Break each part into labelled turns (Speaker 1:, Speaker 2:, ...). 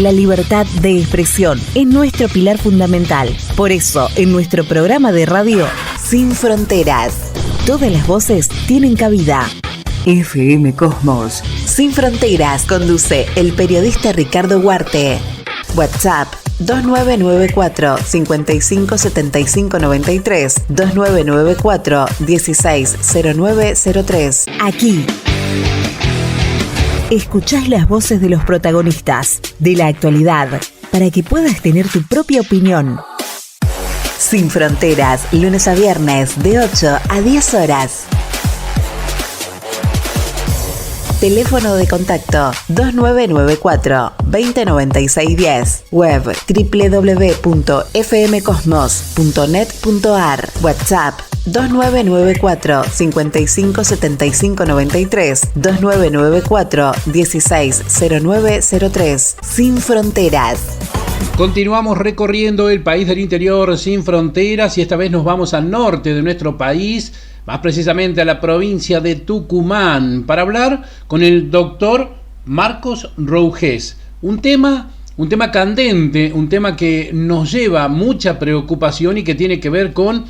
Speaker 1: La libertad de expresión es nuestro pilar fundamental. Por eso, en nuestro programa de radio, Sin Fronteras, todas las voces tienen cabida. FM Cosmos. Sin Fronteras conduce el periodista Ricardo Huarte. WhatsApp 2994 557593 2994 160903. Aquí escuchás las voces de los protagonistas de la actualidad para que puedas tener tu propia opinión. Sin Fronteras, lunes a viernes de 8 a 10 horas. Teléfono de contacto 2994 209610. Web www.fmcosmos.net.ar. WhatsApp 2994 557593 2994 160903. Sin Fronteras.
Speaker 2: Continuamos recorriendo el país del interior sin fronteras y esta vez nos vamos al norte de nuestro país, más precisamente a la provincia de Tucumán, para hablar con el doctor Marcos Rougés. Un tema candente, un tema que nos lleva mucha preocupación y que tiene que ver con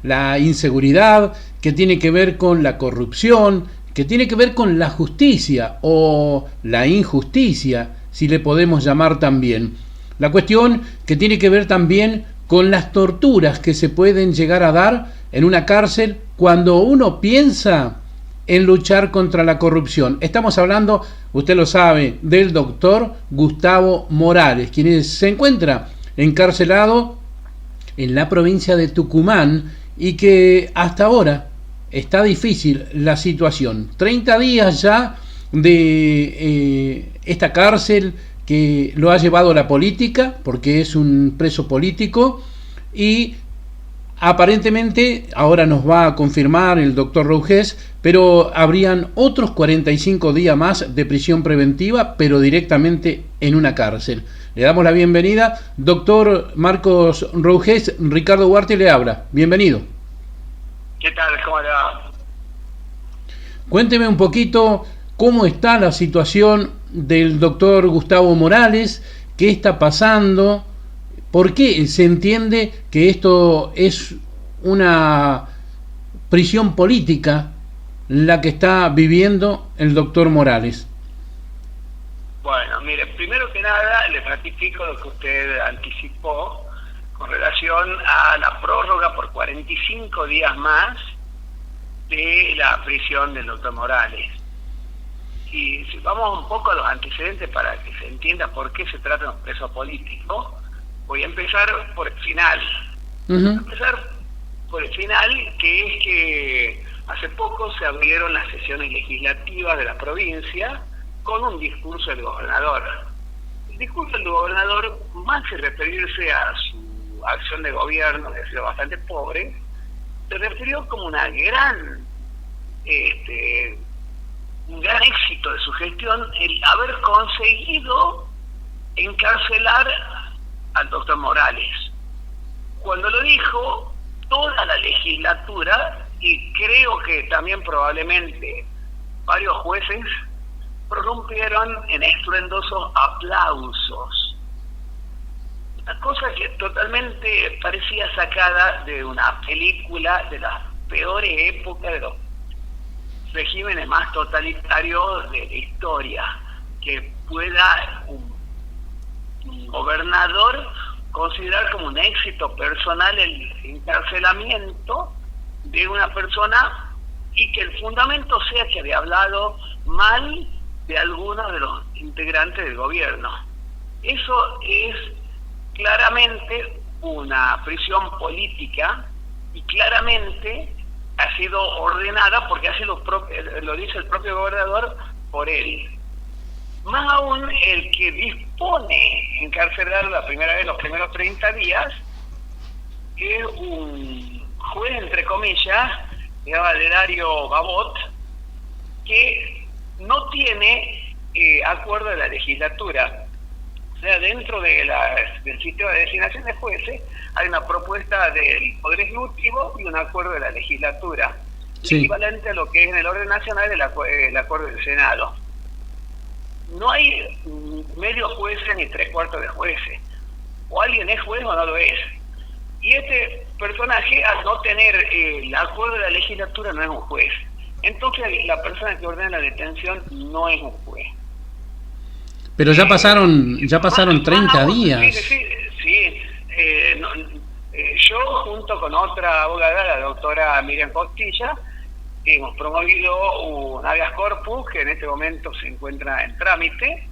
Speaker 2: la inseguridad, que tiene que ver con la corrupción, que tiene que ver con la justicia o la injusticia, si le podemos llamar también. La cuestión que tiene que ver también con las torturas que se pueden llegar a dar en una cárcel cuando uno piensa en luchar contra la corrupción. Estamos hablando, usted lo sabe, del doctor Gustavo Morales, quien se encuentra encarcelado en la provincia de Tucumán y que hasta ahora está difícil la situación. 30 días ya de esta cárcel que lo ha llevado a la política, porque es un preso político, y aparentemente, ahora nos va a confirmar el doctor Rougés, pero habrían otros 45 días más de prisión preventiva, pero directamente en una cárcel. Le damos la bienvenida, doctor Marcos Rougés. Ricardo Huarte le habla. Bienvenido.
Speaker 3: ¿Qué tal? ¿Cómo le va?
Speaker 2: Cuénteme un poquito cómo está la situación del doctor Gustavo Morales, qué está pasando, por qué se entiende que esto es una prisión política la que está viviendo el doctor Morales.
Speaker 3: Bueno, mire, primero que nada le ratifico lo que usted anticipó con relación a la prórroga por 45 días más de la prisión del doctor Morales. Y si vamos un poco a los antecedentes para que se entienda por qué se trata de un preso político, voy a empezar por el final. Voy a empezar por el final, que es que hace poco se abrieron las sesiones legislativas de la provincia con un discurso del gobernador. El discurso del gobernador, más que referirse a su acción de gobierno, que ha sido bastante pobre, se refirió como un gran éxito de su gestión el haber conseguido encarcelar al doctor Morales. Cuando lo dijo, toda la legislatura, y creo que también probablemente varios jueces, prorrumpieron en estruendosos aplausos. Una cosa que totalmente parecía sacada de una película de las peores épocas de los regímenes más totalitarios de la historia, que pueda un gobernador considerar como un éxito personal el encarcelamiento de una persona y que el fundamento sea que había hablado mal de algunos de los integrantes del gobierno. Eso es claramente una prisión política y claramente ha sido ordenada, porque así lo dice el propio gobernador, por él. Más aún, el que dispone encarcelar la primera vez los primeros 30 días es un juez, entre comillas, se llama Valerio Babot, que no tiene acuerdo de la legislatura. O sea, dentro de del sistema de designación de jueces hay una propuesta del Poder Ejecutivo y un acuerdo de la legislatura,
Speaker 2: sí,
Speaker 3: equivalente a lo que es en el orden nacional el acuerdo del Senado. no hay medio jueces ni tres cuartos de jueces. O alguien es juez o no lo es. Y este personaje, al no tener el acuerdo de la legislatura, no es un juez. Entonces la persona que ordena la detención no es un juez.
Speaker 2: Pero ya pasaron 30 días.
Speaker 3: Sí. Yo, junto con otra abogada, la doctora Miriam Costilla, hemos promovido un habeas corpus que en este momento se encuentra en trámite,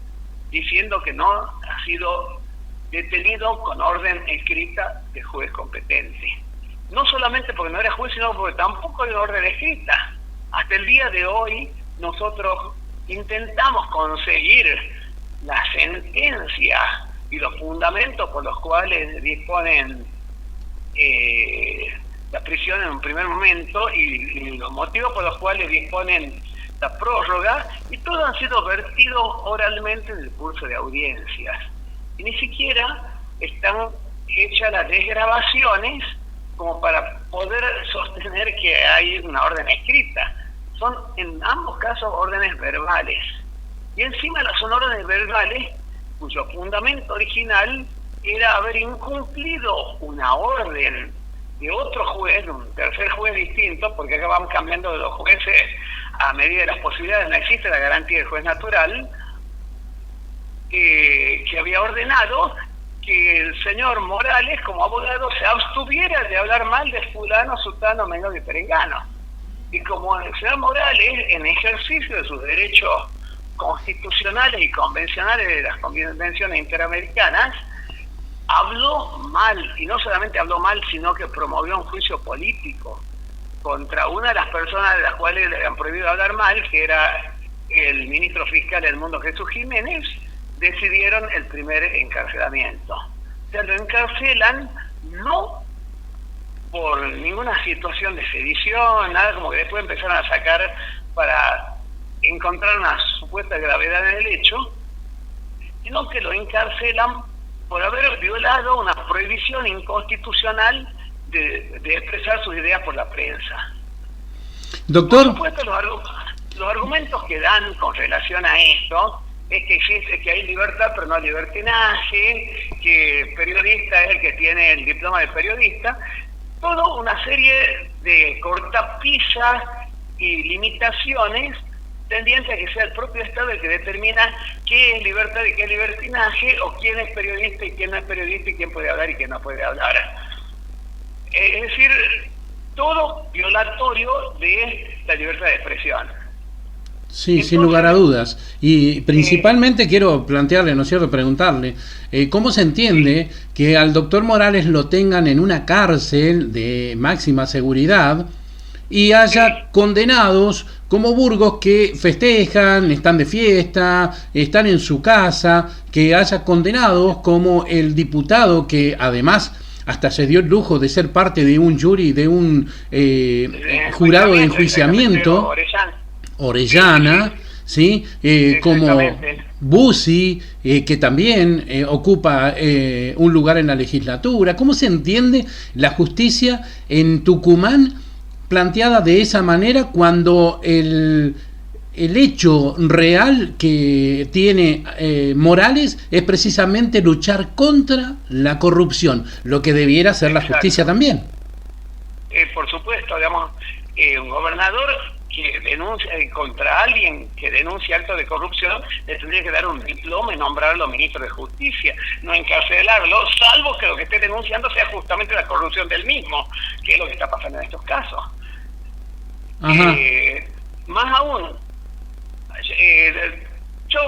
Speaker 3: diciendo que no ha sido detenido con orden escrita de juez competente. No solamente porque no era juez, sino porque tampoco hay orden escrita. Hasta el día de hoy nosotros intentamos conseguir la sentencia y los fundamentos por los cuales disponen la prisión en un primer momento y los motivos por los cuales disponen la prórroga, y todos han sido vertidos oralmente en el curso de audiencias. Y ni siquiera están hechas las desgrabaciones como para poder sostener que hay una orden escrita. Son en ambos casos órdenes verbales. Y encima son órdenes verbales cuyo fundamento original era haber incumplido una orden de otro juez, de un tercer juez distinto, porque acá van cambiando de los jueces a medida de las posibilidades, no existe la garantía del juez natural, que había ordenado que el señor Morales, como abogado, se abstuviera de hablar mal de fulano, sutano, mengano y perengano. Y como el señor Morales, en ejercicio de sus derechos constitucionales y convencionales de las convenciones interamericanas, habló mal, y no solamente habló mal, sino que promovió un juicio político contra una de las personas de las cuales le habían prohibido hablar mal, que era el ministro fiscal Edmundo Jesús Jiménez. Decidieron el primer encarcelamiento. O sea, lo encarcelan no por ninguna situación de sedición, nada, como que después empezaron a sacar para encontrar una supuesta gravedad en el hecho, sino que lo encarcelan por haber violado una prohibición inconstitucional de expresar sus ideas por la prensa.
Speaker 2: Doctor,
Speaker 3: por supuesto, los argumentos que dan con relación a esto es que existe, que hay libertad pero no libertinaje, que el periodista es el que tiene el diploma de periodista, toda una serie de cortapisas y limitaciones tendientes a que sea el propio Estado el que determina qué es libertad y qué es libertinaje, o quién es periodista y quién no es periodista, y quién puede hablar y quién no puede hablar. Es decir, todo violatorio de la libertad de expresión.
Speaker 2: Sí, entonces, sin lugar a dudas. Y principalmente quiero plantearle, ¿no es cierto?, preguntarle, ¿cómo se entiende que al doctor Morales lo tengan en una cárcel de máxima seguridad y haya condenados como Burgos que festejan, están de fiesta, están en su casa, que haya condenados como el diputado que además hasta se dio el lujo de ser parte de un jury, de un jurado de enjuiciamiento, Orellana, ¿sí? Como Bussi, que también ocupa un lugar en la legislatura? ¿Cómo se entiende la justicia en Tucumán planteada de esa manera cuando el hecho real que tiene Morales es precisamente luchar contra la corrupción, lo que debiera ser la justicia también?
Speaker 3: Por supuesto, digamos, un gobernador que denuncia contra alguien que denuncia actos de corrupción le tendría que dar un diploma y nombrarlo ministro de Justicia, no encarcelarlo, salvo que lo que esté denunciando sea justamente la corrupción del mismo, que es lo que está pasando en estos casos. Más aún, yo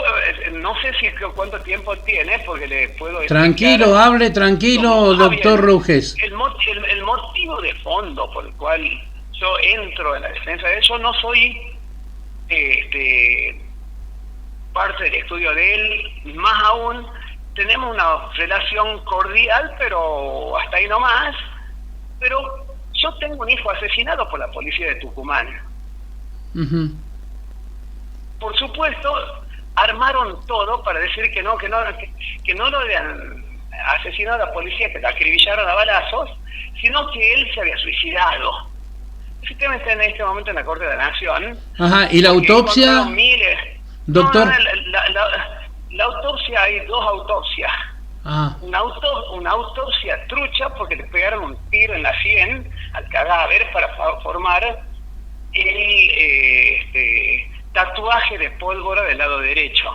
Speaker 3: no sé si cuánto tiempo tiene, porque le puedo explicar.
Speaker 2: Tranquilo, hable tranquilo, doctor Ruges.
Speaker 3: El motivo de fondo por el cual yo entro en la defensa de eso, no soy parte del estudio de él, más aún tenemos una relación cordial, pero hasta ahí nomás. Pero yo tengo un hijo asesinado por la policía de Tucumán. Por supuesto, armaron todo para decir que no lo habían asesinado a la policía, que la acribillaron a balazos, sino que él se había suicidado. El sistema está en este momento en la Corte de la Nación.
Speaker 2: ¿Y la autopsia? Doctor.
Speaker 3: No, la autopsia, hay dos autopsias. Una autopsia trucha porque le pegaron un tiro en la sien al cadáver para formar el tatuaje de pólvora del lado derecho.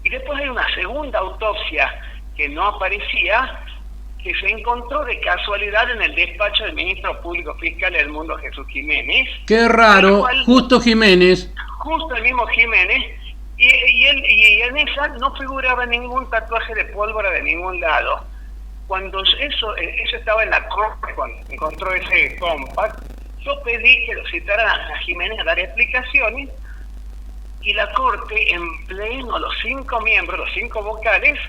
Speaker 3: Y después hay una segunda autopsia que no aparecía, que se encontró de casualidad en el despacho del ministro público fiscal Edmundo Jesús Jiménez.
Speaker 2: Qué raro, justo Jiménez.
Speaker 3: Justo el mismo Jiménez, y en esa no figuraba ningún tatuaje de pólvora de ningún lado. Cuando eso estaba en la corte, cuando encontró ese compact, yo pedí que lo citaran a Jiménez a dar explicaciones, y la corte, en pleno, los 5 miembros, los 5 vocales,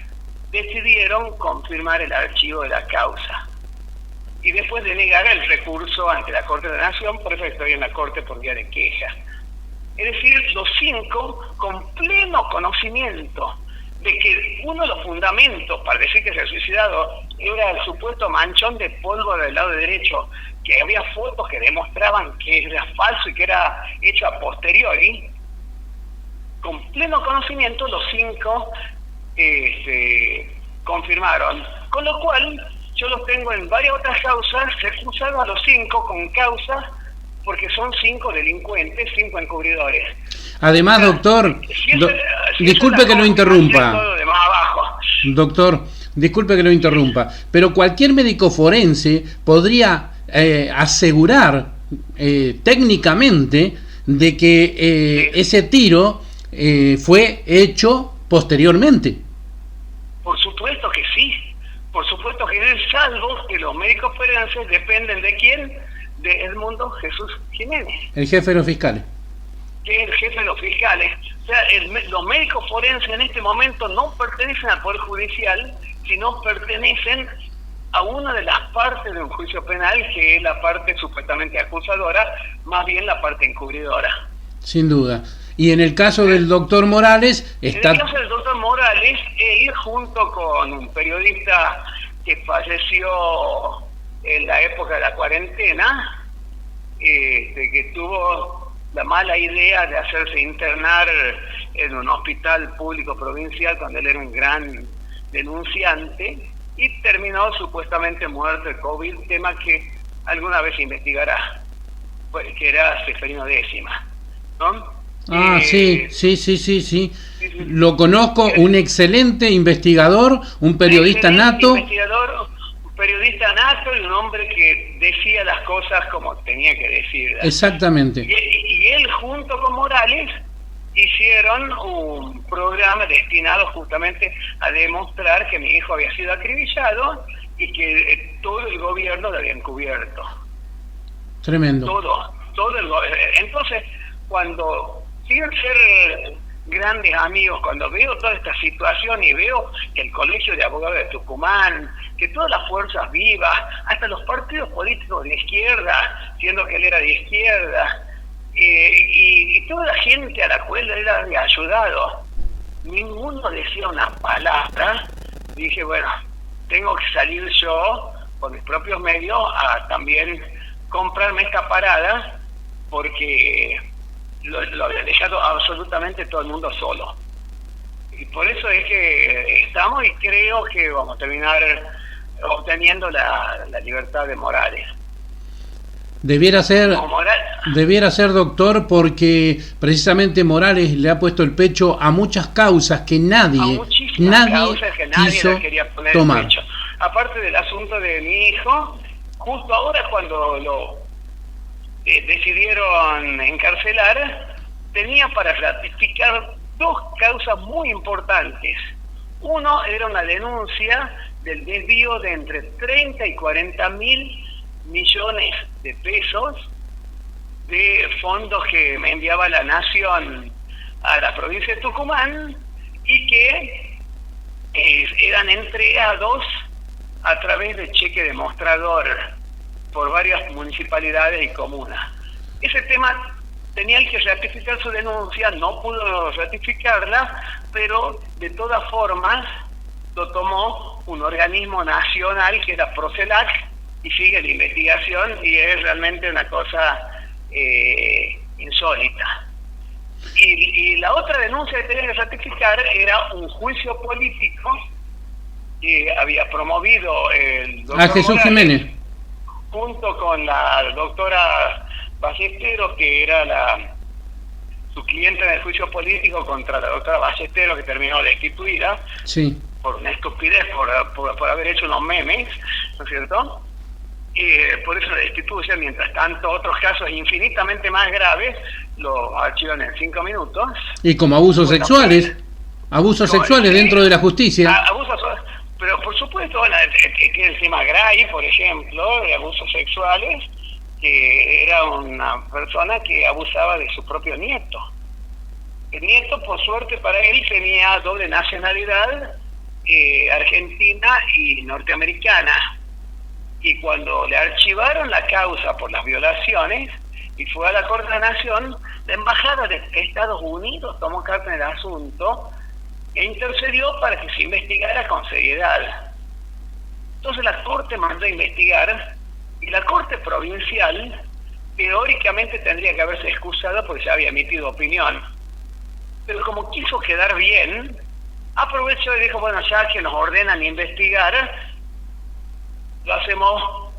Speaker 3: decidieron confirmar el archivo de la causa. Y después de negar el recurso ante la Corte de la Nación, por eso estoy en la Corte por vía de queja. Es decir, los 5 con pleno conocimiento de que uno de los fundamentos para decir que se ha suicidado era el supuesto manchón de pólvora del lado derecho, que había fotos que demostraban que era falso y que era hecho a posteriori. Con pleno conocimiento, los 5 confirmaron, con lo cual yo los tengo en varias otras causas, recusaron a los 5 con causa, porque son 5 delincuentes, 5 encubridores.
Speaker 2: Además, doctor, disculpe que lo interrumpa. Doctor, disculpe que lo interrumpa, pero cualquier médico forense podría asegurar técnicamente de que ese tiro fue hecho posteriormente.
Speaker 3: Por supuesto que sí, por supuesto que es, salvo que los médicos forenses dependen de quién, de Edmundo Jesús Jiménez,
Speaker 2: el jefe de los fiscales,
Speaker 3: que es el jefe de los fiscales. O sea, los médicos forenses en este momento no pertenecen al Poder Judicial, sino pertenecen a una de las partes de un juicio penal, que es la parte supuestamente acusadora, más bien la parte encubridora.
Speaker 2: Sin duda. Y en el caso del doctor Morales está...
Speaker 3: En el caso del doctor Morales, él junto con un periodista que falleció en la época de la cuarentena, que tuvo la mala idea de hacerse internar en un hospital público provincial cuando él era un gran denunciante, y terminó supuestamente muerto de COVID, tema que alguna vez se investigará, que era Seferino Décima, ¿no?
Speaker 2: Sí. Lo conozco, un excelente investigador, un periodista nato.
Speaker 3: Un periodista nato y un hombre que decía las cosas como tenía que decirlas.
Speaker 2: Exactamente.
Speaker 3: Y él junto con Morales hicieron un programa destinado justamente a demostrar que mi hijo había sido acribillado y que todo el gobierno lo había encubierto.
Speaker 2: Tremendo.
Speaker 3: Todo el gobierno. Entonces, cuando quiero ser grandes amigos, cuando veo toda esta situación y veo que el Colegio de Abogados de Tucumán, que todas las fuerzas vivas, hasta los partidos políticos de izquierda, siendo que él era de izquierda, y toda la gente a la cual él había ayudado, ninguno decía una palabra. Dije, bueno, tengo que salir yo por mis propios medios a también comprarme esta parada, porque lo había dejado absolutamente todo el mundo solo. Y por eso es que estamos, y creo que vamos a terminar obteniendo la libertad de Morales.
Speaker 2: Debiera ser, doctor, porque precisamente Morales le ha puesto el pecho a muchas causas que nadie quiso
Speaker 3: quería poner
Speaker 2: tomar.
Speaker 3: El pecho. Aparte del asunto de mi hijo, justo ahora cuando lo decidieron encarcelar, tenía para ratificar 2 causas muy importantes. Uno era una denuncia del desvío de entre 30 y 40 mil millones de pesos de fondos que me enviaba la Nación a la provincia de Tucumán y que eran entregados a través de cheque demostrador por varias municipalidades y comunas. Ese tema tenía que ratificar su denuncia, no pudo ratificarla, pero de todas formas lo tomó un organismo nacional que era Procelac y sigue la investigación, y es realmente una cosa insólita. Y la otra denuncia que tenía que ratificar era un juicio político que había promovido el doctor
Speaker 2: Jesús
Speaker 3: Morales,
Speaker 2: Jiménez,
Speaker 3: junto con la doctora Ballesteros, que era su cliente en el juicio político contra la doctora Ballesteros, que terminó destituida,
Speaker 2: sí,
Speaker 3: por una estupidez, por haber hecho unos memes, ¿no es cierto? Por eso la destituyen. Mientras tanto, otros casos infinitamente más graves los archivan en 5 minutos.
Speaker 2: y como abusos sexuales dentro de la justicia.
Speaker 3: Pero por supuesto, bueno, que el tema Gray, por ejemplo, de abusos sexuales, que era una persona que abusaba de su propio nieto. El nieto, por suerte para él, tenía doble nacionalidad, argentina y norteamericana. Y cuando le archivaron la causa por las violaciones y fue a la Corte de la Nación, la Embajada de Estados Unidos tomó carta en el asunto e intercedió para que se investigara con seriedad. Entonces la Corte mandó a investigar, y la Corte Provincial teóricamente tendría que haberse excusado porque ya había emitido opinión. Pero como quiso quedar bien, aprovechó y dijo, bueno, ya que nos ordenan investigar, lo hacemos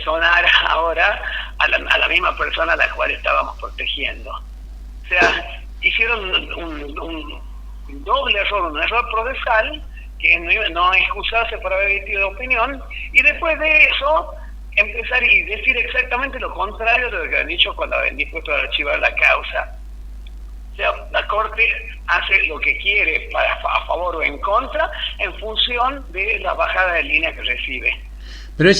Speaker 3: sonar ahora a la misma persona a la cual estábamos protegiendo. O sea, hicieron un doble error, un error procesal, que no excusarse por haber emitido opinión, y después de eso empezar y decir exactamente lo contrario de lo que han dicho cuando habían dispuesto a archivar la causa. O sea, la Corte hace lo que quiere a favor o en contra en función de la bajada de línea que recibe.
Speaker 2: Pero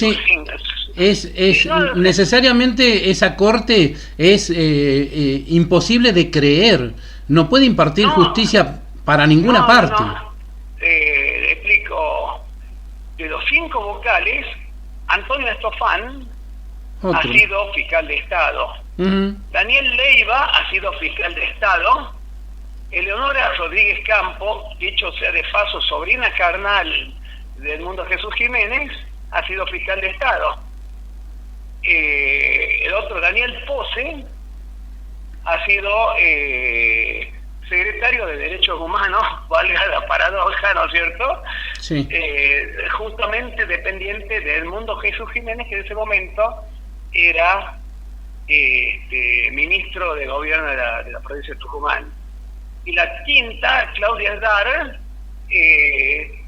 Speaker 2: necesariamente esa Corte es imposible de creer. No puede impartir justicia para ninguna parte.
Speaker 3: Le explico. De los 5 vocales, Antonio Estofán ha sido fiscal de Estado. Daniel Leiva ha sido fiscal de Estado. Eleonora Rodríguez Campo, dicho sea de paso, sobrina carnal del Mundo Jesús Jiménez, ha sido fiscal de Estado. El otro, Daniel Pose, ha sido secretario de Derechos Humanos, valga la paradoja, ¿no es cierto?
Speaker 2: Sí.
Speaker 3: Justamente dependiente del Mundo Jesús Jiménez, que en ese momento era ministro de gobierno de la provincia de Tucumán. Y la quinta, Claudia Dar,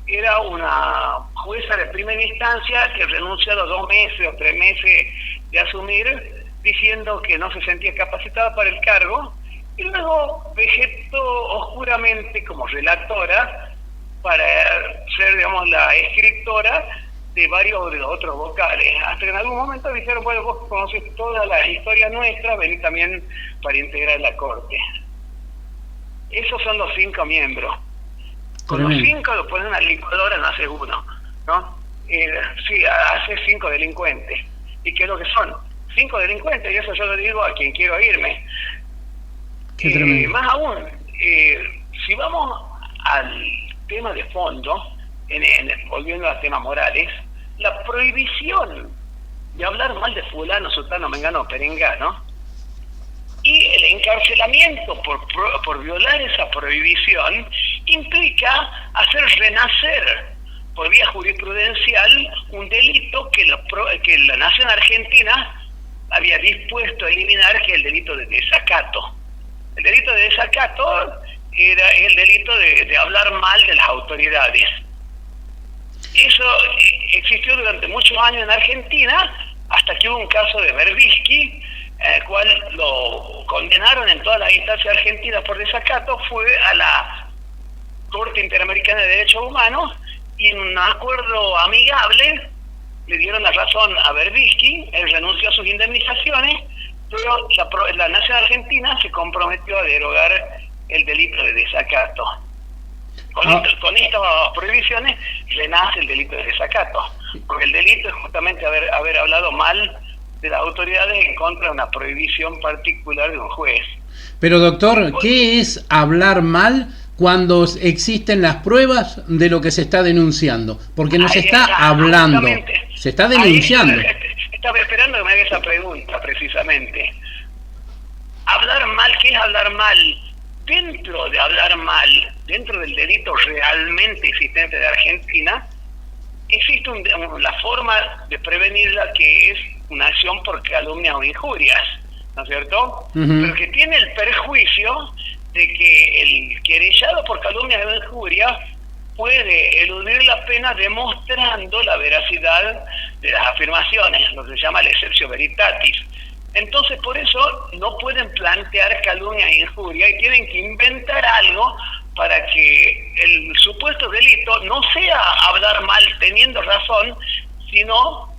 Speaker 3: era una jueza de primera instancia que renunció a los 2 meses o 3 meses de asumir, diciendo que no se sentía capacitada para el cargo, y luego vegetó oscuramente como relatora para ser, digamos, la escritora de varios de los otros vocales, hasta que en algún momento dijeron, bueno, vos conocés toda la historia nuestra, vení también para integrar la Corte. Esos son los 5 miembros. Con los 5 lo ponen una licuadora, no hace uno, ¿no? Sí, hace 5 delincuentes. ¿Y qué es lo que son? 5 delincuentes, y eso yo lo digo a quien quiero irme. Más aún, si vamos al tema de fondo, volviendo al tema Morales, la prohibición de hablar mal de fulano, sutano, mengano, perengano, y el encarcelamiento por violar esa prohibición implica hacer renacer por vía jurisprudencial un delito que la nación argentina había dispuesto a eliminar, que es el delito de desacato. El delito de desacato era el delito de hablar mal de las autoridades. Eso existió durante muchos años en Argentina, hasta que hubo un caso de Berbisky, el cual lo condenaron en todas las instancias argentinas por desacato. Fue a la Corte Interamericana de Derechos Humanos y en un acuerdo amigable le dieron la razón a Berbisky. Él renunció a sus indemnizaciones, pero la nación argentina se comprometió a derogar el delito de desacato. Con estas prohibiciones renace el delito de desacato, porque el delito es justamente haber hablado mal de las autoridades en contra de una prohibición particular de un juez.
Speaker 2: Pero doctor, ¿qué es hablar mal cuando existen las pruebas de lo que se está denunciando? Porque no se está hablando, se está denunciando.
Speaker 3: Estaba esperando que me haga esa pregunta precisamente. hablar mal, ¿qué es hablar mal? Dentro de hablar mal, dentro del delito realmente existente de Argentina, existe la forma de prevenirla, que es una acción por calumnias o injurias, ¿no es cierto? Pero que tiene el perjuicio de que el querellado por calumnias o injurias puede eludir la pena demostrando la veracidad de las afirmaciones, lo que se llama el exceptio veritatis. Entonces, por eso no pueden plantear calumnia e injuria y tienen que inventar algo para que el supuesto delito no sea hablar mal teniendo razón, sino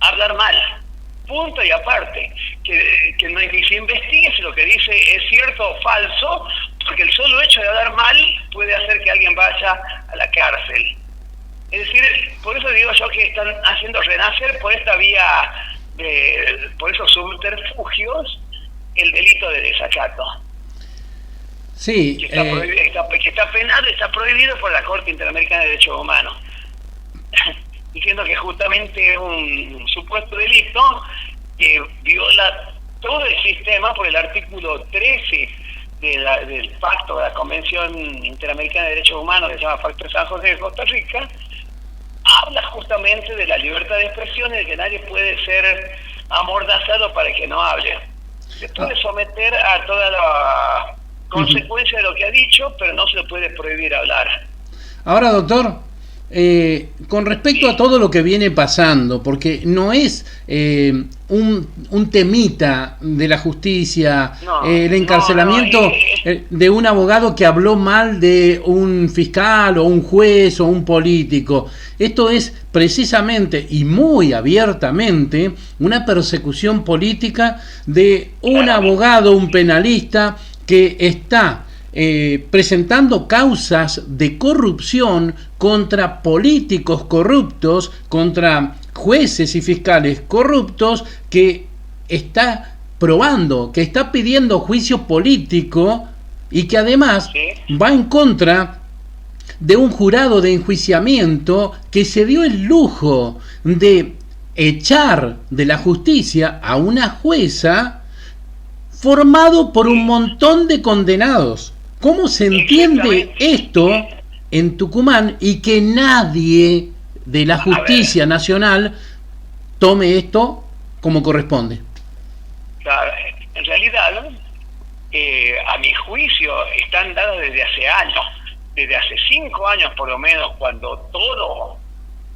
Speaker 3: hablar mal. Punto y aparte. Que no, ni se investigue si lo que dice es cierto o falso, porque el solo hecho de hablar mal puede hacer que alguien vaya a la cárcel. Es decir, por eso digo yo que están haciendo renacer por esta vía, por esos subterfugios, el delito de desacato.
Speaker 2: Sí,
Speaker 3: que está penado, está prohibido por la Corte Interamericana de Derechos Humanos, diciendo que justamente es un supuesto delito que viola todo el sistema por el artículo 13 del Pacto de la Convención Interamericana de Derechos Humanos, que se llama Pacto de San José de Costa Rica. Habla justamente de la libertad de expresión y de que nadie puede ser amordazado para que no hable. Se puede someter a toda la consecuencia de lo que ha dicho, pero no se le puede prohibir hablar.
Speaker 2: Ahora, doctor, con respecto a todo lo que viene pasando, porque no es un temita de la justicia, el encarcelamiento de un abogado que habló mal de un fiscal o un juez o un político. Esto es precisamente y muy abiertamente una persecución política de un abogado, un penalista que está presentando causas de corrupción contra políticos corruptos, contra jueces y fiscales corruptos, que está probando, que está pidiendo juicio político y que además va en contra de un jurado de enjuiciamiento que se dio el lujo de echar de la justicia a una jueza formado por un montón de condenados. ¿Cómo se entiende esto en Tucumán y que nadie de la justicia nacional tome esto como corresponde?
Speaker 3: Claro, en realidad, a mi juicio, están dadas desde hace años, desde hace 5 años por lo menos, cuando todo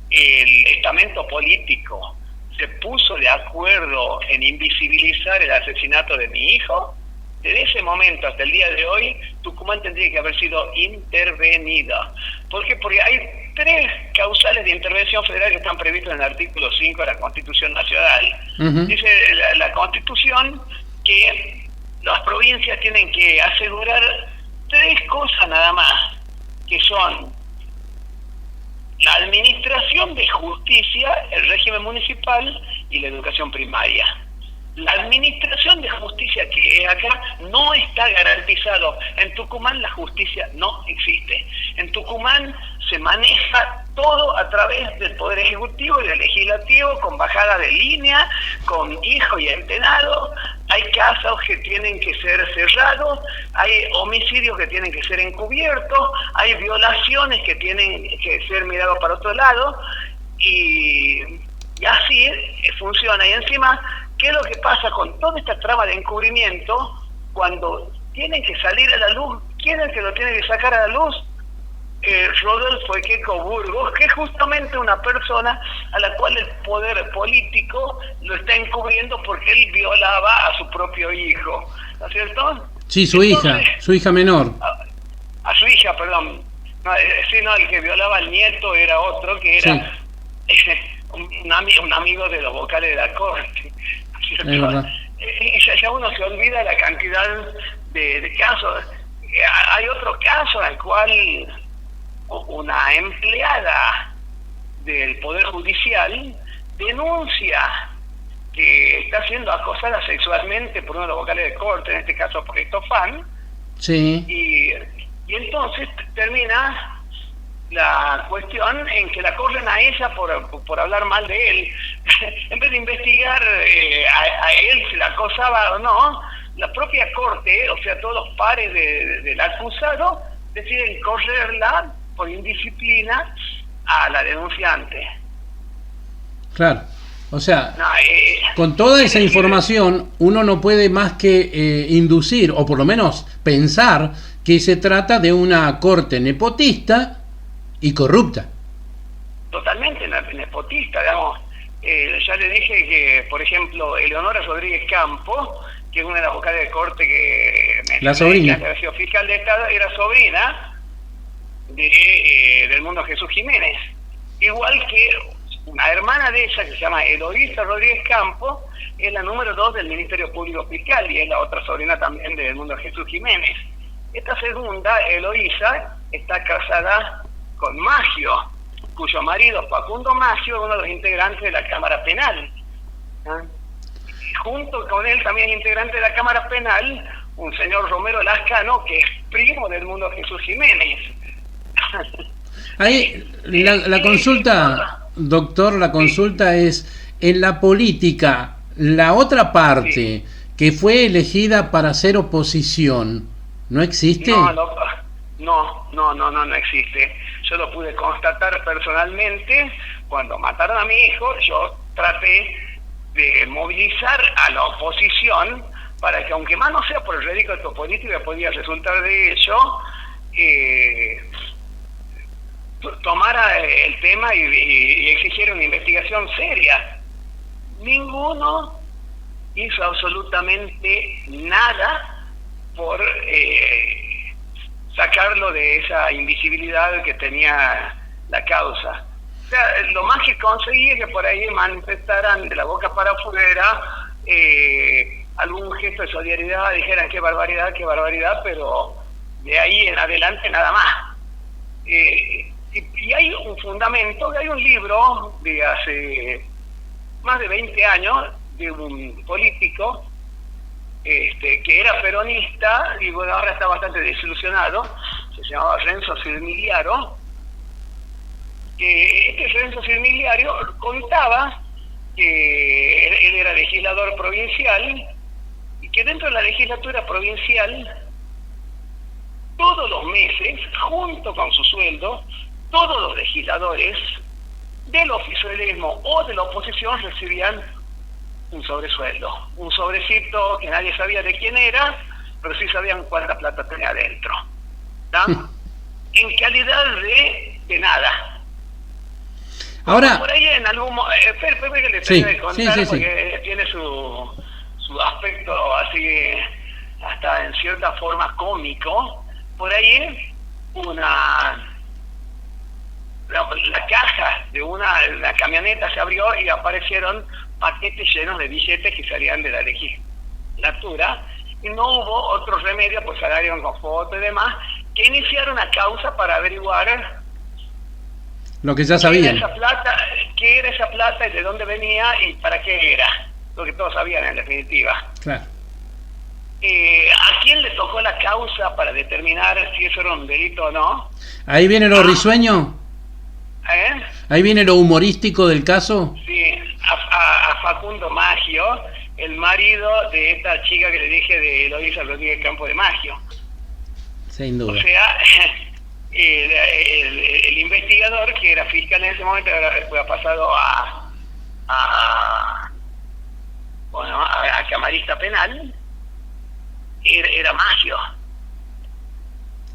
Speaker 3: el estamento político se puso de acuerdo en invisibilizar el asesinato de mi hijo. Desde ese momento hasta el día de hoy, Tucumán tendría que haber sido intervenida. ¿Por qué? Porque hay 3 causales de intervención federal que están previstos en el artículo 5 de la Constitución Nacional. Dice la Constitución que las provincias tienen que asegurar 3 cosas nada más, que son la administración de justicia, el régimen municipal y la educación primaria. La administración de justicia que es acá no está garantizado. En Tucumán la justicia no existe. En Tucumán se maneja todo a través del Poder Ejecutivo y del Legislativo, con bajada de línea, con hijo y entenado. Hay casos que tienen que ser cerrados, hay homicidios que tienen que ser encubiertos, hay violaciones que tienen que ser mirados para otro lado, y así funciona. Y encima, ¿qué es lo que pasa con toda esta trama de encubrimiento? Cuando tienen que salir a la luz, ¿quién es el que lo tiene que sacar a la luz? Rodolfo Equeco Burgos, que es justamente una persona a la cual el poder político lo está encubriendo porque él violaba a su propio hijo, ¿no es cierto?
Speaker 2: Sí, su hija menor.
Speaker 3: A su hija, perdón. No, el que violaba al nieto era otro, que era un amigo de los vocales de la corte, ¿cierto? Ya uno se olvida la cantidad de casos. Hay otro caso en el cual una empleada del Poder Judicial denuncia que está siendo acosada sexualmente por uno de los vocales de corte, en este caso por Estofán.
Speaker 2: Sí.
Speaker 3: Y entonces termina la cuestión en que la corren a ella por hablar mal de él. En vez de investigar a él si la acosaba o no, la propia corte, o sea, todos los pares del acusado, deciden correrla por indisciplina a la denunciante.
Speaker 2: Claro. O sea, con toda esa información, uno no puede más que inducir, o por lo menos pensar, que se trata de una corte nepotista y corrupta.
Speaker 3: Totalmente nepotista, digamos. Ya le dije que, por ejemplo, Eleonora Rodríguez Campos, que es una de las vocales de corte
Speaker 2: la sobrina,
Speaker 3: que había sido fiscal de Estado, era sobrina del Mundo Jesús Jiménez. Igual que una hermana de ella, que se llama Eloísa Rodríguez Campos, es la número 2 del Ministerio Público Fiscal y es la otra sobrina también del Mundo Jesús Jiménez. Esta segunda, Eloísa, está casada con Maggio, cuyo marido, Facundo Maggio, es uno de los integrantes de la Cámara Penal. Junto con él también integrante de la Cámara Penal, un señor Romero Lascano, que es primo del Mundo Jesús Jiménez.
Speaker 2: Ahí la consulta, doctor, la consulta es, en la política, la otra parte que fue elegida para hacer oposición, ¿no existe?
Speaker 3: No existe. Yo lo pude constatar personalmente. Cuando mataron a mi hijo, yo traté de movilizar a la oposición para que, aunque más no sea por el ridículo político que podía resultar de ello, tomara el tema y exigiera una investigación seria. Ninguno hizo absolutamente nada por sacarlo de esa invisibilidad que tenía la causa. O sea, lo más que conseguí es que por ahí manifestaran de la boca para afuera algún gesto de solidaridad, dijeran qué barbaridad, pero de ahí en adelante nada más. Y hay un fundamento, hay un libro de hace más de 20 años de un político que era peronista y bueno, ahora está bastante desilusionado, se llamaba Renzo Cirmigliaro, que este Renzo Cirmigliaro contaba que él era legislador provincial y que dentro de la legislatura provincial todos los meses, junto con su sueldo, todos los legisladores del oficialismo o de la oposición recibían un sobresueldo, un sobrecito que nadie sabía de quién era, pero sí sabían cuánta plata tenía adentro, ¿no? En calidad de nada.
Speaker 2: Ahora,
Speaker 3: por ahí en algún que le tengo que contar porque tiene su aspecto así hasta en cierta forma cómico. Por ahí la caja de la camioneta se abrió y aparecieron paquetes llenos de billetes que salían de la legislatura y no hubo otro remedio, pues salieron con fotos y demás, que iniciaron una causa para averiguar
Speaker 2: lo que ya sabían.
Speaker 3: ¿Qué era esa plata y de dónde venía y para qué era? Lo que todos sabían en definitiva.
Speaker 2: Claro.
Speaker 3: ¿A quién le tocó la causa para determinar si eso era un delito o no?
Speaker 2: Ahí viene lo risueño. Ahí viene lo humorístico del caso.
Speaker 3: Sí, a Facundo Maggio, el marido de esta chica que le dije de Eloísa Rodríguez Campos de Maggio.
Speaker 2: Sin duda.
Speaker 3: O sea, el investigador que era fiscal en ese momento, después ha pasado a camarista penal, era Maggio.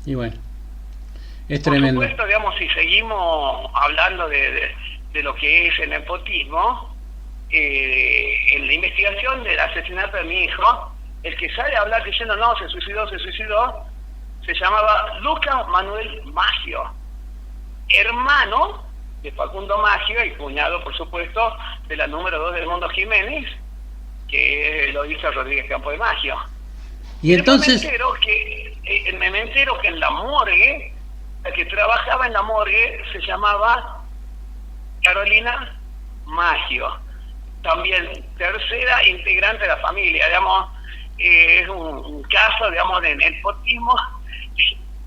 Speaker 2: Y bueno, es tremendo.
Speaker 3: Por supuesto, digamos, si seguimos hablando de lo que es el nepotismo, en la investigación del asesinato de mi hijo, el que sale a hablar diciendo no, se suicidó, se llamaba Lucas Manuel Maggio, hermano de Facundo Maggio y cuñado, por supuesto, de la número 2 del Mundo Jiménez, que lo hizo Rodríguez Campos de Maggio.
Speaker 2: Y entonces
Speaker 3: me entero que en la morgue, la que trabajaba en la morgue se llamaba Carolina Maggio, también tercera integrante de la familia, digamos, es un caso, digamos, de nepotismo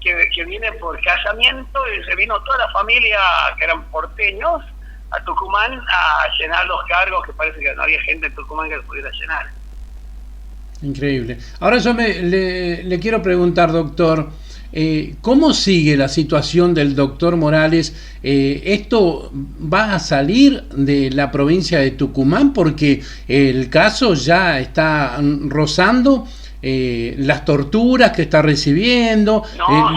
Speaker 3: que viene por casamiento y se vino toda la familia que eran porteños a Tucumán a llenar los cargos que parece que no había gente en Tucumán que lo pudiera llenar.
Speaker 2: Increíble. Ahora yo le quiero preguntar, doctor, ¿cómo sigue la situación del doctor Morales? ¿Esto va a salir de la provincia de Tucumán? Porque el caso ya está rozando las torturas que está recibiendo,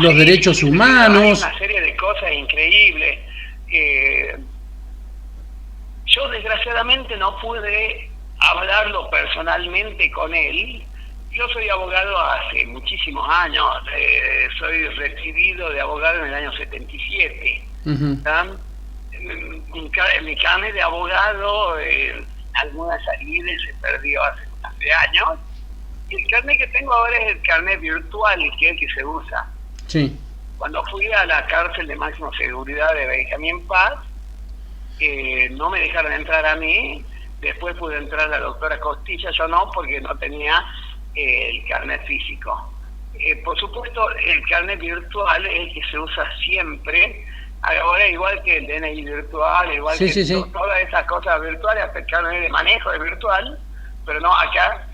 Speaker 2: los derechos humanos.
Speaker 3: Hay una serie de cosas increíbles. Yo desgraciadamente no pude hablarlo personalmente con él. Yo soy abogado hace muchísimos años, soy recibido de abogado en el año 77. Mi carnet de abogado, algunas salidas se perdió hace años. Y el carnet que tengo ahora es el carnet virtual, que es el que se usa.
Speaker 2: Sí.
Speaker 3: Cuando fui a la cárcel de máxima seguridad de Benjamín Paz, no me dejaron entrar a mí. Después pude entrar la doctora Costilla, yo no, porque no tenía el carnet físico. Por supuesto, el carnet virtual es el que se usa siempre. Ahora, igual que el DNI virtual, igual todas esas cosas virtuales, hasta el carnet de manejo es virtual, pero no, acá,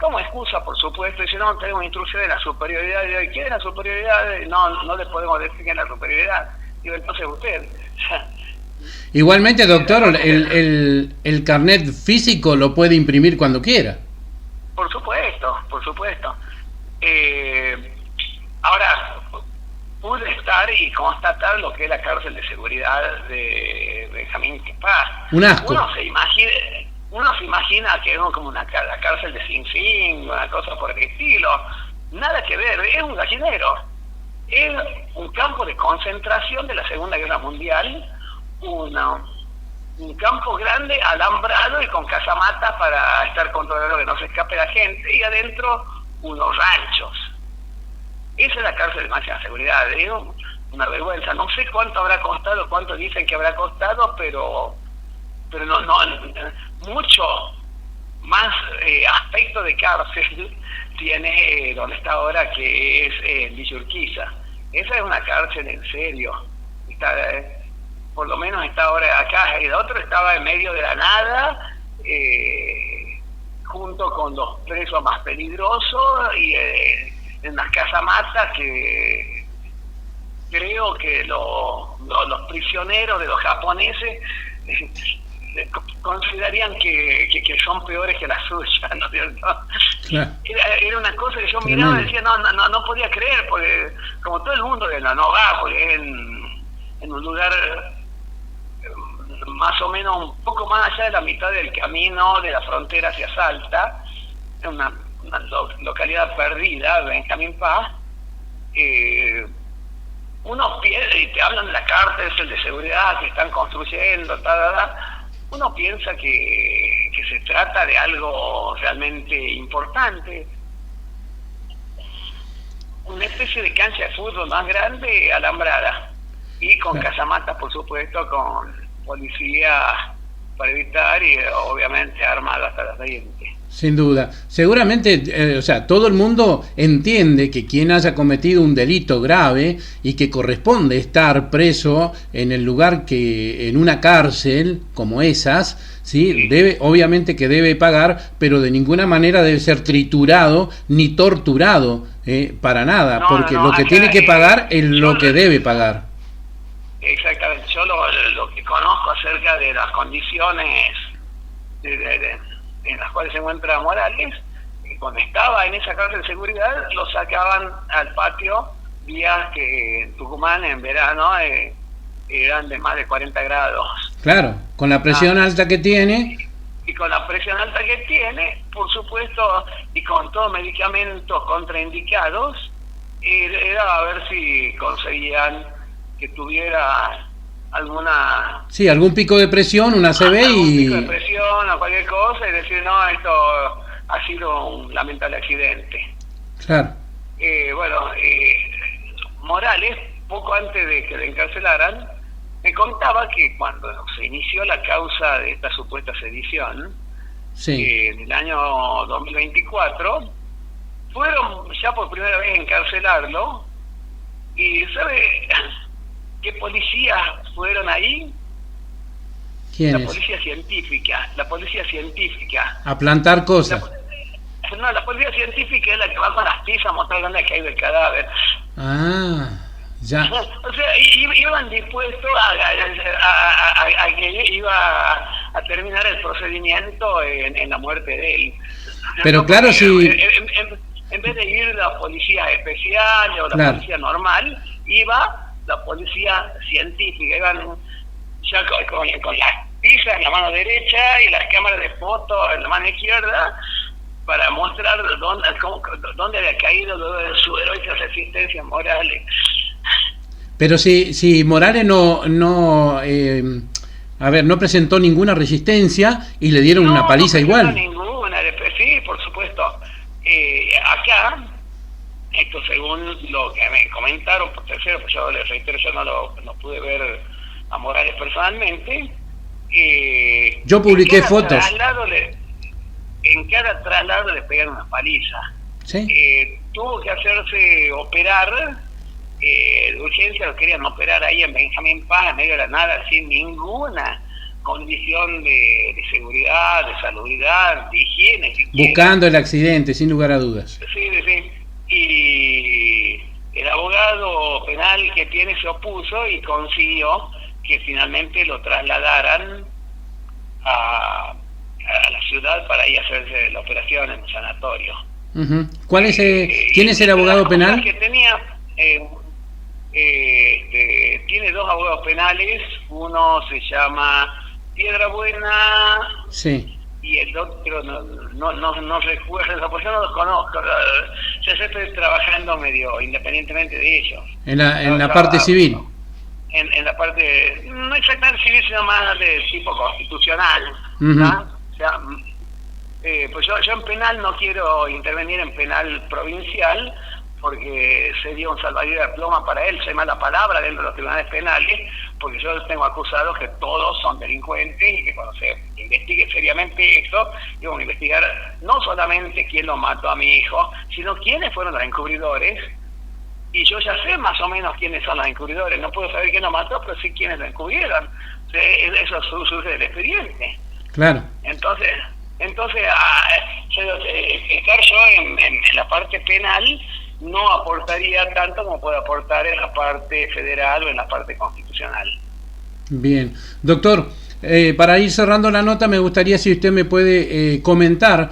Speaker 3: como excusa, por supuesto, dice, no, tenemos instrucción de la superioridad. Y yo, ¿qué es la superioridad? No le podemos decir que es la superioridad. Digo, entonces usted...
Speaker 2: Igualmente, doctor, el carnet físico lo puede imprimir cuando quiera.
Speaker 3: Por supuesto, por supuesto. Ahora, pude estar y constatar lo que es la cárcel de seguridad de Benjamín Paz.
Speaker 2: Un asco.
Speaker 3: Uno se imagina que es como la cárcel de Sing Sing, una cosa por el estilo. Nada que ver, es un gallinero. Es un campo de concentración de la Segunda Guerra Mundial. Un campo grande, alambrado y con casamata para estar controlando que no se escape la gente, y adentro unos ranchos. Esa es la cárcel de máxima seguridad. Es una vergüenza. No sé cuánto habrá costado, cuánto dicen que habrá costado, pero no mucho más aspecto de cárcel tiene donde está ahora, que es Villa Urquiza. Esa es una cárcel en serio. Está... por lo menos está ahora acá, el otro estaba en medio de la nada, junto con los presos más peligrosos, y en las casamatas que creo que los prisioneros de los japoneses considerarían que son peores que las suyas, ¿no es cierto? Claro. Era una cosa que yo miraba y decía, no podía creer, porque como todo el mundo no va, porque es en un lugar más o menos un poco más allá de la mitad del camino de la frontera hacia Salta, una localidad perdida, Benjamín Paz. Uno piensa, y te hablan de la cárcel de seguridad que están construyendo, uno piensa que se trata de algo realmente importante, una especie de cancha de fútbol más grande, alambrada, y con casamatas, por supuesto, con policía para evitar, y obviamente armado hasta los dientes.
Speaker 2: Sin duda. Seguramente, todo el mundo entiende que quien haya cometido un delito grave y que corresponde estar preso en el lugar que, en una cárcel como esas, ¿sí? Obviamente que debe pagar, pero de ninguna manera debe ser triturado ni torturado, para nada, porque lo que tiene que pagar es lo que debe pagar.
Speaker 3: Exactamente. Yo lo que conozco acerca de las condiciones en las cuales se encuentra Morales, cuando estaba en esa cárcel de seguridad, lo sacaban al patio días que en Tucumán en verano eran de más de 40 grados.
Speaker 2: Claro, con la presión alta que tiene.
Speaker 3: Y con la presión alta que tiene, por supuesto, y con todos medicamentos contraindicados, era a ver si conseguían que tuviera alguna...
Speaker 2: Sí, algún pico de presión, una ACV
Speaker 3: algún pico de presión o cualquier cosa, y decir, no, esto ha sido un lamentable accidente.
Speaker 2: Claro.
Speaker 3: Morales, poco antes de que le encarcelaran, me contaba que cuando se inició la causa de esta supuesta sedición, en el año 2024, fueron ya por primera vez a encarcelarlo, y ¿sabe qué policías fueron ahí?
Speaker 2: ¿Quiénes?
Speaker 3: La policía científica.
Speaker 2: A plantar cosas.
Speaker 3: No, la policía científica es la que va con las pizzas a mostrar dónde ha caído el cadáver.
Speaker 2: Ah, ya.
Speaker 3: O sea, iban dispuestos a que iba a terminar el procedimiento en la muerte de él.
Speaker 2: Pero claro, sí.
Speaker 3: En vez de ir la policía especial o la
Speaker 2: Claro.
Speaker 3: policía normal, iba la policía científica. Iban ya con las pizzas en la mano derecha y las cámaras de foto en la mano izquierda para mostrar dónde había caído luego de su heroica resistencia moral.
Speaker 2: Pero si Morales no presentó ninguna resistencia y le dieron una paliza igual.
Speaker 3: No ninguna, sí, por supuesto. Acá, esto según lo que me comentaron, por tercero, pues yo les reitero, yo no pude ver a Morales personalmente.
Speaker 2: Yo publiqué fotos.
Speaker 3: En cada traslado le pegaron una paliza.
Speaker 2: ¿Sí?
Speaker 3: Tuvo que hacerse operar de urgencia, lo querían operar ahí en Benjamín Paz, en medio de la nada, sin ninguna condición de seguridad, de salubridad, de higiene.
Speaker 2: Buscando el accidente, sin lugar a dudas.
Speaker 3: Sí. Y el abogado penal que tiene se opuso y consiguió que finalmente lo trasladaran a la ciudad para ir a hacerse la operación en un sanatorio.
Speaker 2: Uh-huh. ¿Quién es el abogado penal?
Speaker 3: Que tenía, tiene dos abogados penales, uno se llama Piedra Buena,
Speaker 2: sí,
Speaker 3: y el otro no recuerdo, porque yo no los conozco. Yo estoy trabajando medio independientemente de ellos.
Speaker 2: En la parte civil.
Speaker 3: En la parte, no exactamente civil, sino más de tipo constitucional.
Speaker 2: Uh-huh.
Speaker 3: ¿No? O sea, pues yo en penal no quiero intervenir en penal provincial, porque sería un salvavidas de ploma para él, se mala palabra dentro de los tribunales penales, porque yo tengo acusados que todos son delincuentes y que cuando se investigue seriamente esto, vamos a investigar no solamente quién lo mató a mi hijo, sino quiénes fueron los encubridores. Y yo ya sé más o menos quiénes son los encubridores. No puedo saber quién lo mató, pero sí quiénes lo encubrieron. Eso surge del expediente.
Speaker 2: Claro.
Speaker 3: Entonces estar yo en la parte penal no aportaría tanto como puede aportar en la parte federal o en la parte constitucional.
Speaker 2: Bien. Doctor, para ir cerrando la nota, me gustaría si usted me puede comentar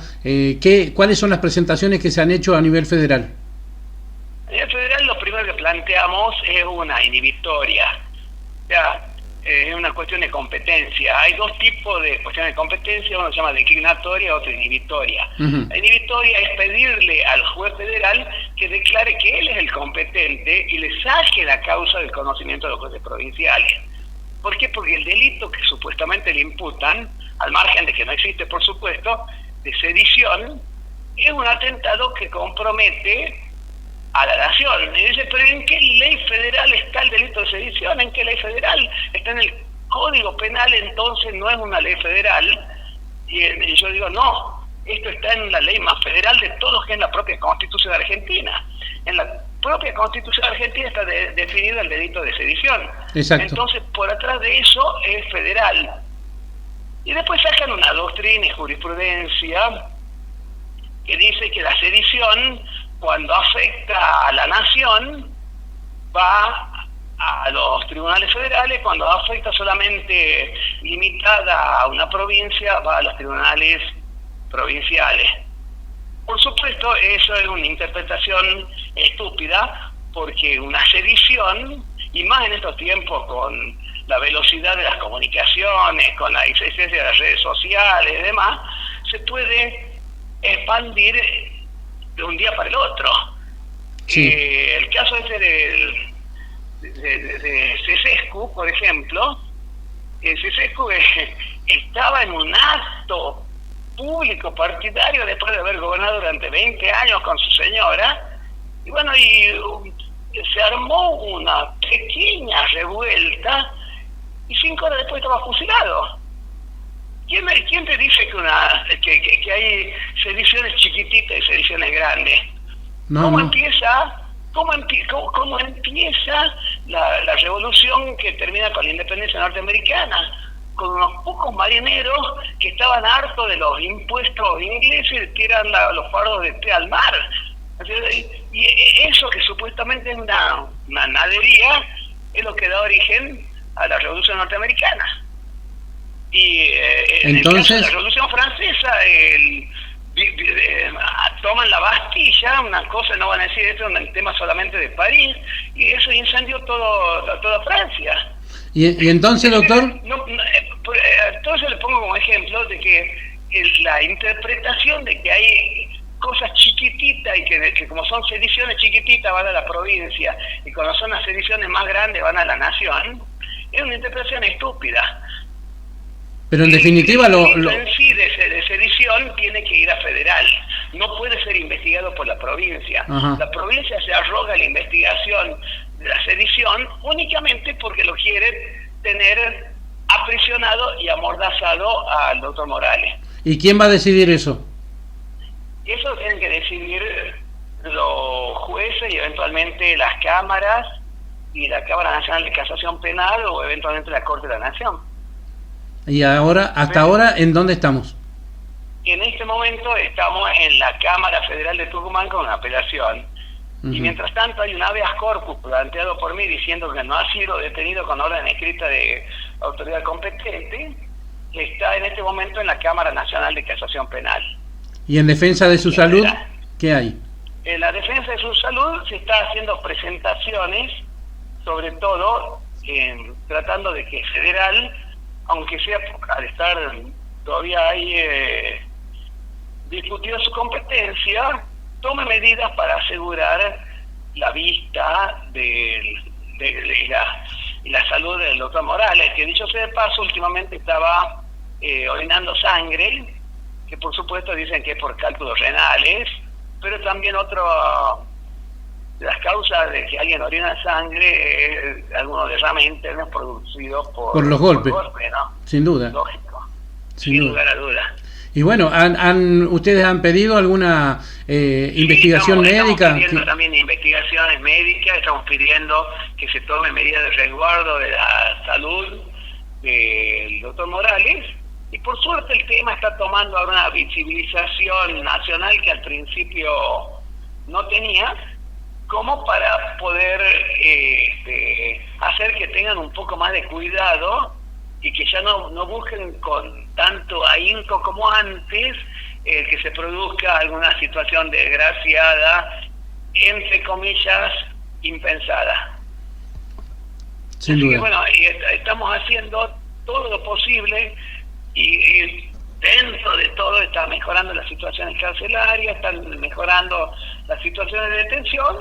Speaker 2: cuáles son las presentaciones que se han hecho a nivel federal.
Speaker 3: A nivel federal, lo primero que planteamos es una inhibitoria. O sea, es una cuestión de competencia. Hay dos tipos de cuestiones de competencia, uno se llama declinatoria, otro inhibitoria. Uh-huh. La inhibitoria es pedirle al juez federal que declare que él es el competente y le saque la causa del conocimiento de los jueces provinciales. ¿Por qué? Porque el delito que supuestamente le imputan, al margen de que no existe, por supuesto, de sedición, es un atentado que compromete a la nación. Y dice, pero ¿en qué ley federal está el delito de sedición? ¿En qué ley federal? Está en el Código Penal, entonces no es una ley federal. Y yo digo, no, esto está en la ley más federal de todos, que es la propia Constitución Argentina. En la propia Constitución Argentina está definido el delito de sedición.
Speaker 2: Exacto.
Speaker 3: Entonces, por atrás de eso es federal. Y después sacan una doctrina y jurisprudencia que dice que la sedición, cuando afecta a la nación, va a los tribunales federales; cuando afecta solamente limitada a una provincia, va a los tribunales provinciales. Por supuesto, eso es una interpretación estúpida, porque una sedición, y más en estos tiempos con la velocidad de las comunicaciones, con la existencia de las redes sociales y demás, se puede expandir de un día para el otro.
Speaker 2: Sí.
Speaker 3: El caso de Cesescu, por ejemplo, Cesescu estaba en un acto público partidario después de haber gobernado durante 20 años con su señora, y bueno, se armó una pequeña revuelta y 5 horas después estaba fusilado. ¿Quién te dice que hay sediciones chiquititas y sediciones grandes?
Speaker 2: No,
Speaker 3: ¿Cómo
Speaker 2: no.
Speaker 3: empieza la revolución que termina con la independencia norteamericana? con unos pocos marineros que estaban hartos de los impuestos ingleses que eran los fardos de té al mar. Y eso que supuestamente es una nadería es lo que da origen a la Revolución Norteamericana. Y
Speaker 2: entonces,
Speaker 3: en el caso de la Revolución Francesa, toman la Bastilla, una cosa, no van a decir esto, un tema solamente de París, y eso incendió toda Francia.
Speaker 2: ¿Y entonces, doctor?
Speaker 3: Entonces le pongo como ejemplo de que la interpretación de que hay cosas chiquititas y que como son sediciones chiquititas van a la provincia y cuando son las sediciones más grandes van a la nación, es una interpretación estúpida.
Speaker 2: Pero en definitiva
Speaker 3: el en sí de sedición tiene que ir a federal, no puede ser investigado por la provincia.
Speaker 2: Ajá.
Speaker 3: La provincia se arroga la investigación de la sedición únicamente porque lo quiere tener aprisionado y amordazado al doctor Morales.
Speaker 2: ¿Y quién va a decidir eso?
Speaker 3: Eso tienen que decidir los jueces y eventualmente las cámaras y la Cámara Nacional de Casación Penal o eventualmente la Corte de la Nación.
Speaker 2: ¿Y ahora, hasta ahora, en dónde estamos?
Speaker 3: En este momento estamos en la Cámara Federal de Tucumán con una apelación.
Speaker 2: Uh-huh.
Speaker 3: Y mientras tanto hay un habeas corpus planteado por mí diciendo que no ha sido detenido con orden escrita de autoridad competente, que está en este momento en la Cámara Nacional de Casación Penal.
Speaker 2: ¿Y en defensa de su salud, qué hay?
Speaker 3: En la defensa de su salud se está haciendo presentaciones, sobre todo tratando de que federal, aunque sea al estar todavía ahí discutido su competencia, tome medidas para asegurar la vista de la salud del doctor Morales, que dicho sea de paso, últimamente estaba orinando sangre, que por supuesto dicen que es por cálculos renales, pero también de las causas de que alguien orina sangre es algunos derrames internos producidos por
Speaker 2: los golpes,
Speaker 3: ¿no?
Speaker 2: Sin duda.
Speaker 3: Lógico,
Speaker 2: sin
Speaker 3: lugar a duda.
Speaker 2: Y bueno, ¿ustedes han pedido alguna investigación médica?
Speaker 3: Estamos pidiendo también investigaciones médicas, estamos pidiendo que se tome medidas de resguardo de la salud del doctor Morales, y por suerte el tema está tomando ahora una visibilización nacional que al principio no tenía, como para poder hacer que tengan un poco más de cuidado y que ya no busquen con tanto ahínco como antes que se produzca alguna situación desgraciada, entre comillas, impensada.
Speaker 2: Sin
Speaker 3: Así
Speaker 2: duda.
Speaker 3: que bueno, estamos haciendo todo lo posible y dentro de todo está mejorando las situaciones carcelarias, están mejorando las situaciones de detención,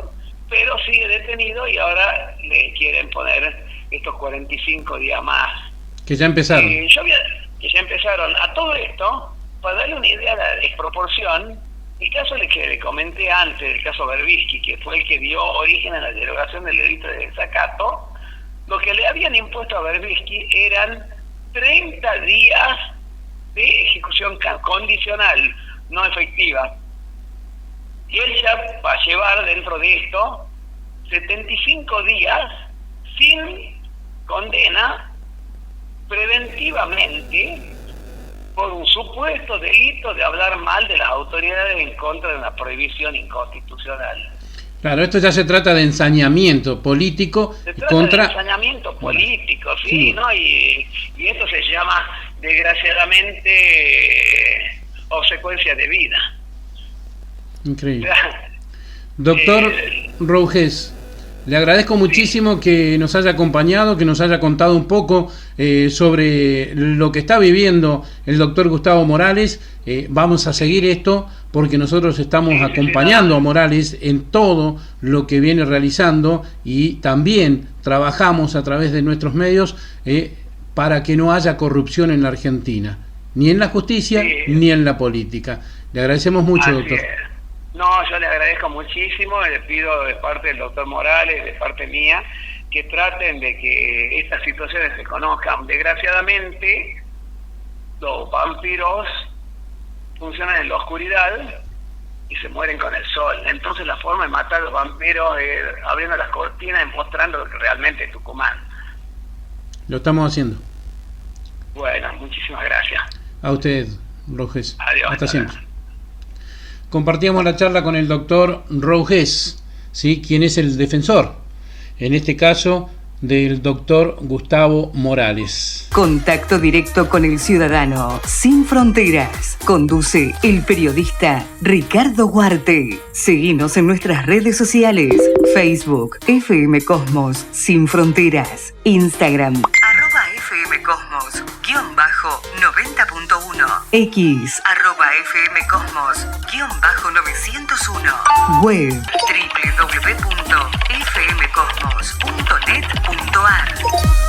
Speaker 3: pero sigue detenido y ahora le quieren poner estos 45 días más.
Speaker 2: Que ya empezaron.
Speaker 3: Que ya empezaron. A todo esto, para darle una idea de la desproporción, el caso que le comenté antes, el caso Berbisky, que fue el que dio origen a la derogación del delito de desacato, lo que le habían impuesto a Berbisky eran 30 días de ejecución condicional, no efectiva. Y él ya va a llevar dentro de esto 75 días sin condena preventivamente por un supuesto delito de hablar mal de las autoridades en contra de una prohibición inconstitucional.
Speaker 2: Claro, esto ya se trata de ensañamiento político
Speaker 3: de ensañamiento político, sí, ¿no? Y esto se llama, desgraciadamente, obsecuencia de vida.
Speaker 2: Increíble. Doctor Rougés, le agradezco muchísimo que nos haya acompañado, que nos haya contado un poco sobre lo que está viviendo el doctor Gustavo Morales. Vamos a seguir esto porque nosotros estamos acompañando a Morales en todo lo que viene realizando y también trabajamos a través de nuestros medios para que no haya corrupción en la Argentina, ni en la justicia ni en la política. Le agradecemos mucho, doctor.
Speaker 3: No, yo le agradezco muchísimo y le pido de parte del doctor Morales, de parte mía, que traten de que estas situaciones se conozcan. Desgraciadamente, los vampiros funcionan en la oscuridad y se mueren con el sol. Entonces la forma de matar a los vampiros es abriendo las cortinas y mostrando lo que realmente es Tucumán.
Speaker 2: Lo estamos haciendo.
Speaker 3: Bueno. muchísimas gracias.
Speaker 2: A usted, Roges.
Speaker 3: Adiós.
Speaker 2: Hasta siempre. Compartíamos la charla con el doctor Roges, ¿sí? Quien es el defensor, en este caso, del doctor Gustavo Morales.
Speaker 1: Contacto directo con el ciudadano, sin fronteras. Conduce el periodista Ricardo Huarte. Seguinos en nuestras redes sociales: Facebook, FM Cosmos, Sin Fronteras, Instagram, @FMCosmos_90.1, X, @FMCosmos_901, web, www.fmcosmos.net.ar.